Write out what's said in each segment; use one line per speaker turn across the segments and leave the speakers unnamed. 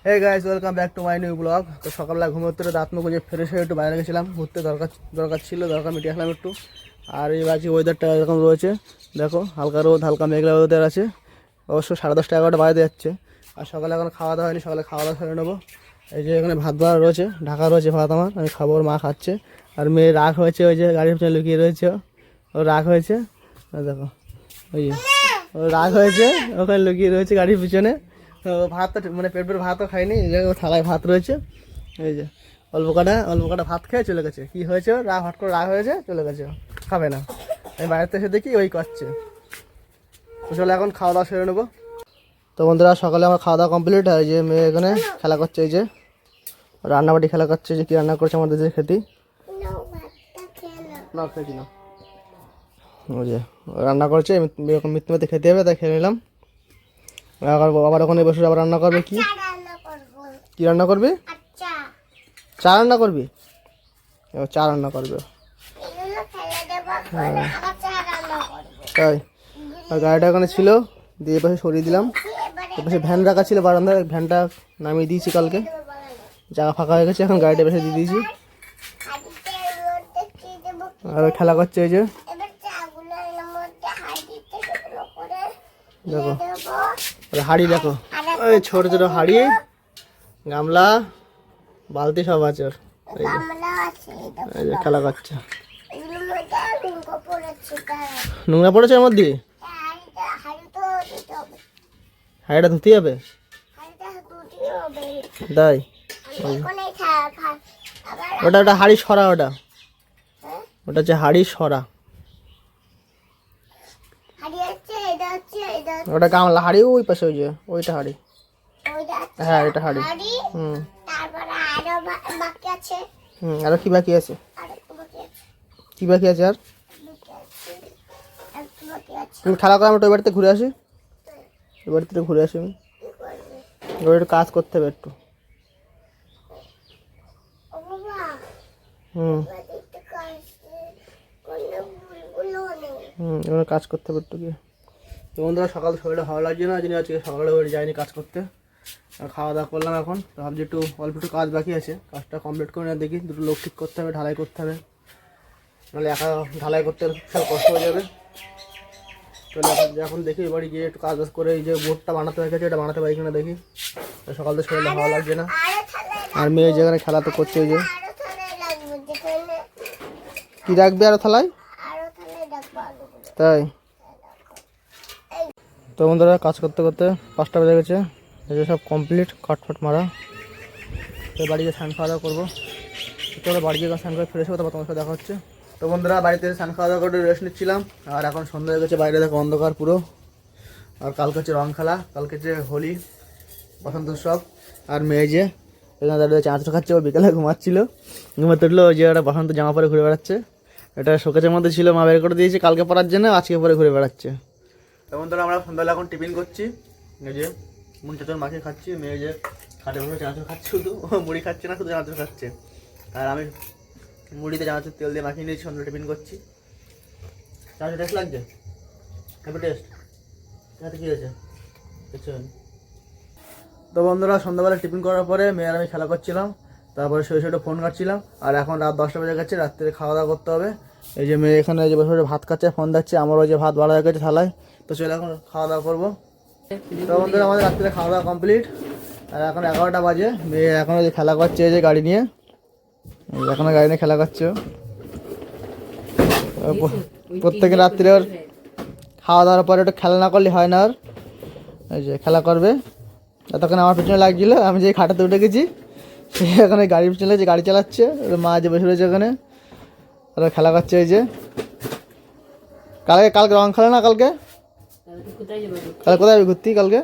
Hey guys, welcome back to my new blog. তো সকালবেলা ঘুমোতে দাঁত মুখ যে ফ্রেশ হয়ে একটু বাইরে গেছিলাম ঘুরতে, দরকার ছিল, দরকার মিটিয়ে আসলাম একটু। আর এই বাজে ওয়েদারটা এরকম রয়েছে, দেখো হালকা রোদ হালকা মেঘলা ওয়েদার আছে। অবশ্য 10:30 11টা বাজে যাচ্ছে। আর সকালে এখন খাওয়া দাওয়া হয়নি, সকালে খাওয়া দাওয়া সেরে নেবো। এই যে এখানে ভাত বাড়া রয়েছে, ঢাকা রয়েছে ভাত, আমার আমি খাবো, মা খাচ্ছে। আর মেয়ে রাগ হয়েছে, ওই যে গাড়ির পিছনে লুকিয়ে রয়েছে, ও রাগ হয়েছে, দেখো ওই ও রাগ হয়েছে, ওখানে লুকিয়ে রয়েছে গাড়ির পিছনে। ভাতটা মানে পেটের ভাতও খাইনি, এই যে থালায় ভাত রয়েছে, এই যে অল্প কাটা ভাত খেয়ে চলে গেছে। কি হয়েছে, রাগ হট করে রাগ হয়েছে, চলে গেছে, খাবে না। আমি বাইরেতে এসে দেখি ওই করছে। চলে এখন খাওয়া দাওয়া সেরে নেবো। তো বন্ধুরা সকালে আমার খাওয়া দাওয়া কমপ্লিট। আর এই যে মেয়ে এখানে খেলা করছে, এই যে রান্নাবাটি খেলা করছে, যে কি রান্না করছে আমাদের যে খেতে না খেয়েছি না, ওই যে রান্না করছে, মিথ্যে খেতে হবে, তাই খেয়ে নিলাম। আবার ওখানে বসে আবার রান্না করবে। কি কি রান্না করবি? চা রান্না করবি? চা রান্না করবে, তাই। আর গাড়িটা ওখানে ছিল, দিয়ে পাশে সরিয়ে দিলাম। পাশে ভ্যান রাখা ছিল বারান্দায়, ভ্যানটা নামিয়ে দিয়েছি কালকে, জায়গা ফাঁকা হয়ে গেছে, এখন গাড়িটা বেশি দিয়ে দিয়েছি। আর খেলা করছে, এই যে দেখো হাড়ি, দেখো ওই ছোট ছোট হাড়ি, গামলা, বালতি সব আছে ওর। এই যে খেলা করছে, নোংরা পড়েছে এর মধ্যে, হাড়িটা ধুতে হবে, তাই। ওটা ওটা হাড়ি সরা, ওটা ওটা হচ্ছে হাড়ি সরা, ওটা গামলা হাড়ি, ওই পাশে ওই যে ওইটা হাড়ি, হ্যাঁ এটা হাড়ি। আরো কি বাকি আছে? কি বাকি আছে আর? তুমি খেলা করো, আমি ওই বাড়িতে ঘুরে আসি, ওই বাড়িতে ঘুরে আসি আমি, ওই একটু কাজ করতে হবে একটু। এবার কাজ করতে হবে একটু গিয়ে। তো বন্ধুরা সকাল শরীরটা ভালো লাগছে না, যিনি আজকে সকালে বাড়ি যায়নি কাজ করতে। খাওয়া দাওয়া করলাম, এখন তো ভাবছি একটু অল্প একটু কাজ বাকি আছে, কাজটা কমপ্লিট করে না দেখি, দুটো লোক ঠিক করতে হবে, ঢালাই করতে হবে, নাহলে একা ঢালাই করতে সব কষ্ট হয়ে যাবে। চলে এখন দেখি বাড়ি গিয়ে একটু কাজ বাজ করে, এই যে বোর্ডটা বানাতে হয়ে গেছে, এটা বানাতে পারি কিনা দেখি। সকাল তো শরীরটা ভালো লাগছে না। আর মেয়ে যেখানে খেলা তো করছে, ওই যে কি রাখবে আরো থালায়, তাই। তো বন্ধুরা কাজ করতে করতে 5টা বেজে গেছে, এই যে সব কমপ্লিট, কাটফাট মারা। তো বাড়ি গিয়ে স্নান খাওয়া দাওয়া করবো। চলো বাড়ি গিয়ে স্নান করে ফ্রেশ হবো, তারপর তোমার সাথে দেখা হচ্ছে। তো বন্ধুরা বাড়িতে স্নান খাওয়া দাওয়া করে রেস্ট নিচ্ছিলাম। আর এখন সন্ধ্যা হয়ে গেছে, বাইরে দেখো অন্ধকার পুরো। আর কালকে হচ্ছে রং খেলা, কালকে হচ্ছে হোলি, বসন্ত উৎসব। আর মেয়ে যে এখানে দাঁড়িয়ে চাঁচড় খাচ্ছে, ও বিকেলে ঘুমাচ্ছিল, ঘুমাতে উঠলো, ওই যে ওটা বসন্ত জামা পরে ঘুরে বেড়াচ্ছে। এটা শোকেজের মধ্যে ছিল, মা বের করে দিয়েছে কালকে পরার জন্য, আজকে পরে ঘুরে বেড়াচ্ছে। তেমন ধরো আমরা সন্ধ্যাবেলা এখন টিফিন করছি, এই যে মুন চাচর মাকে খাচ্ছি, মেয়ে যে খাটে বসে চাঁচড় খাচ্ছে, শুধু মুড়ি খাচ্ছে না, শুধু চাঁচড় খাচ্ছে। আর আমি মুড়িতে চাঁচড় তেল দিয়ে মাখিয়ে নিয়েছি, সন্ধ্যা টিফিন করছি। চাঁচড় টেস্ট লাগছে, হ্যাপি টেস্ট, এতে কী হয়েছে দেখছেন। তো বন্ধুরা সন্ধ্যাবেলা টিফিন করার পরে মেয়ে আর আমি খেলা করছিলাম, তারপরে শুয়ে ফোন কাটছিলাম। আর এখন রাত 10টা বেজে গেছে, রাত্রে খাওয়া দাওয়া করতে হবে। এই যে মেয়ে এখানে যে বসে ভাত খাচ্ছে, ফোন দিচ্ছে, আমারও যে ভাত বাড়া হয়ে গেছে থালায়। তো চলে এখন খাওয়া দাওয়া করবো। তো বন্ধুরা আমাদের রাত্রে খাওয়া দাওয়া কমপ্লিট। আর এখন 11টা বাজে, মেয়ে এখনও যে খেলা করছে, এই যে গাড়ি নিয়ে, এখনও গাড়ি নিয়ে খেলা করছে। প্রত্যেকের রাত্রে ওর খাওয়া দাওয়ার পরে একটু খেলা না করলে হয় না, আর এই যে খেলা করবে। এতক্ষণ আমার পিছনে লাগছিল, আমি যে খাটাতে উঠে গেছি, সে এখানে গাড়ির পিছনে যে গাড়ি চালাচ্ছে, মা যে বসে রয়েছে ওখানে, ওরা খেলা করছে। এই যে কালকে রং খেলে না, কালকে কোথায় যাবি ঘুরতি? কালকে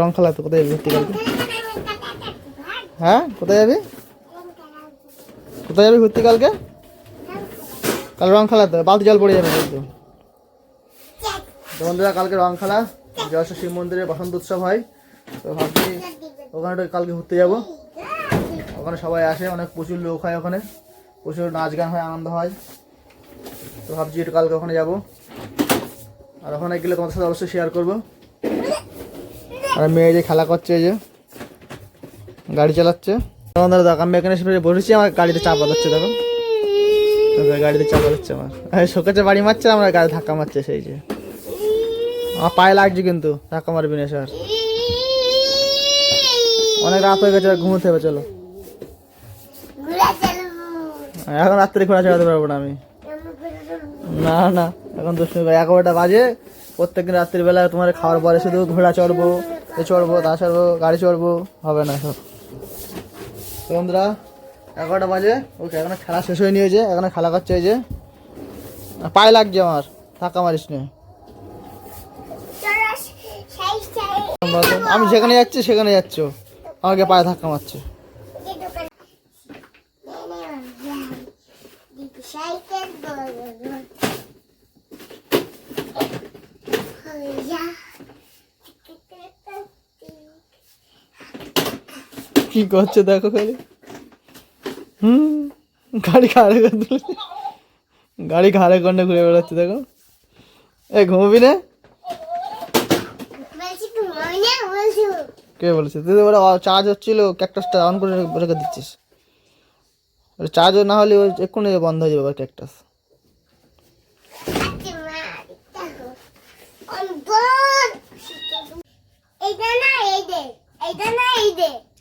রং খেলা, তো কোথায় যাবি ঘুরতি কালকে? হ্যাঁ কোথায় যাবি ঘুরতি কালকে? কাল রং খেলা, তো বালতি জল পড়ে যাবে কিন্তু। তো বন্ধুরা কালকে রং খেলা, জয়সা শিব মন্দিরে বসন্ত উৎসব হয়। তো ভাবছি ওখানে কালকে ঘুরতে যাব, ওখানে সবাই আসে, অনেক প্রচুর লোক হয়, ওখানে প্রচুর নাচ গান হয়, আনন্দ হয়। তো ভাবছি একটু কালকে ওখানে যাবো, আর ওখানে গেলে তোমাদের সাথে অবশ্যই শেয়ার করবো। আর মেয়ে যে খেলা করছে, এই যে গাড়ি চালাচ্ছে। আমাদের দেখো আমি এখানে এসে বসেছি, আমার গাড়িতে চাপা দিচ্ছে, দেখো গাড়িতে চাপা দিচ্ছে আমার, শোকেছে বাড়ি মারছে, আমার গাড়ি ধাক্কা মারছে। সেই যে আমার পায়ে লাগছে, কিন্তু ধাক্কা মারবি না স্যার। অনেক রাত হয়ে গেছে, ঘুমোতে হবে, চলো। এখন রাত্রে ঘোরা চালাতে পারবো না আমি, না না, এখন 11টা বাজে। প্রত্যেকদিন রাত্রিবেলা তোমার খাওয়ার পরে শুধু ঘোড়া চড়বো, এ চড়বো, তা চড়বো, গাড়ি চড়বো, হবে না সব। তো বন্ধুরা 11টা বাজে, ওকে এখন খেলা শেষ হয়ে নিয়েছে, এখন খেলা করছে। এই যে পায়ে লাগছে আমার, ধাক্কা মারিস নে। আমি যেখানে যাচ্ছি সেখানে যাচ্ছ, আমাকে পায়ে ধাক্কা মারছে। কি করছে দেখো খালি, গাড়ি ঘাড়ে করে দিলে, গাড়ি ঘাড়ে করে ঘুরে বেড়াচ্ছে, দেখো। এই ঘুমবি না? কে বলেছে? তুই ওরা চার্জ হচ্ছিল, ক্যাকটাসটা অন করে রেখে দিচ্ছিস। চার্জ না হলে ওই এক্ষুনি বন্ধ হয়ে যাবে ক্যাকটাস।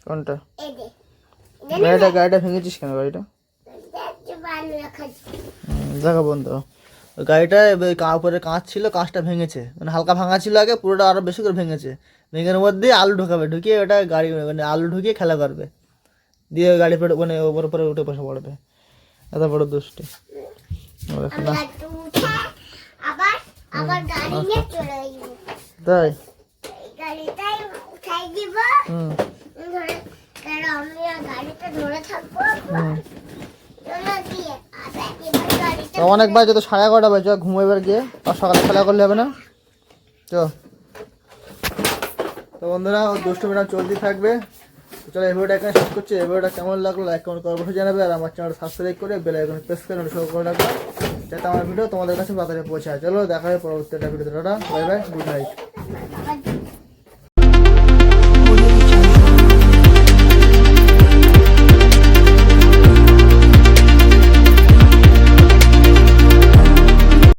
কোনটা? গাড়িটা ভেঙেছিস কেন? গাড়িটা দেখো বন্ধু, গাড়িটা উপরে কাঁচ ছিল, কাঁচটা ভেঙেছে, মানে হালকা ভাঙা ছিল আগে, পুরোটা আরো বেশি করে ভেঙেছে। ভেঙের মধ্যে আলু ঢোকাবে, ঢুকিয়ে ওটা গাড়ি মানে আলু ঢুকিয়ে খেলা করবে, দিয়ে গাড়ি মানে ওপর উপরে উঠে বসে পড়বে। এত বড় দুষ্টি। তাই অনেক বাজে তো, 11:30 বাজে, ঘুমাইবার গিয়ে আর সকালে খেলা করলে হবে না। তো বন্ধুরা দুষ্টুমিটা চলতেই থাকবে। চলো এই ভিডিওটা এখানে শেষ করছি। এই ভিডিওটা কেমন লাগলো লাইক কমেন্ট করে অবশ্যই জানাবে, আর আমার চ্যানেলটা সাবস্ক্রাইব করে বেল আইকনে প্রেস করে নোটিফিকেশন করে রাখবে, যাতে আমার ভিডিও তোমাদের কাছে তাড়াতাড়ি পৌঁছায়। চলো দেখা হবে পরবর্তী একটা ভিডিওতে। Tata, bye bye, good night.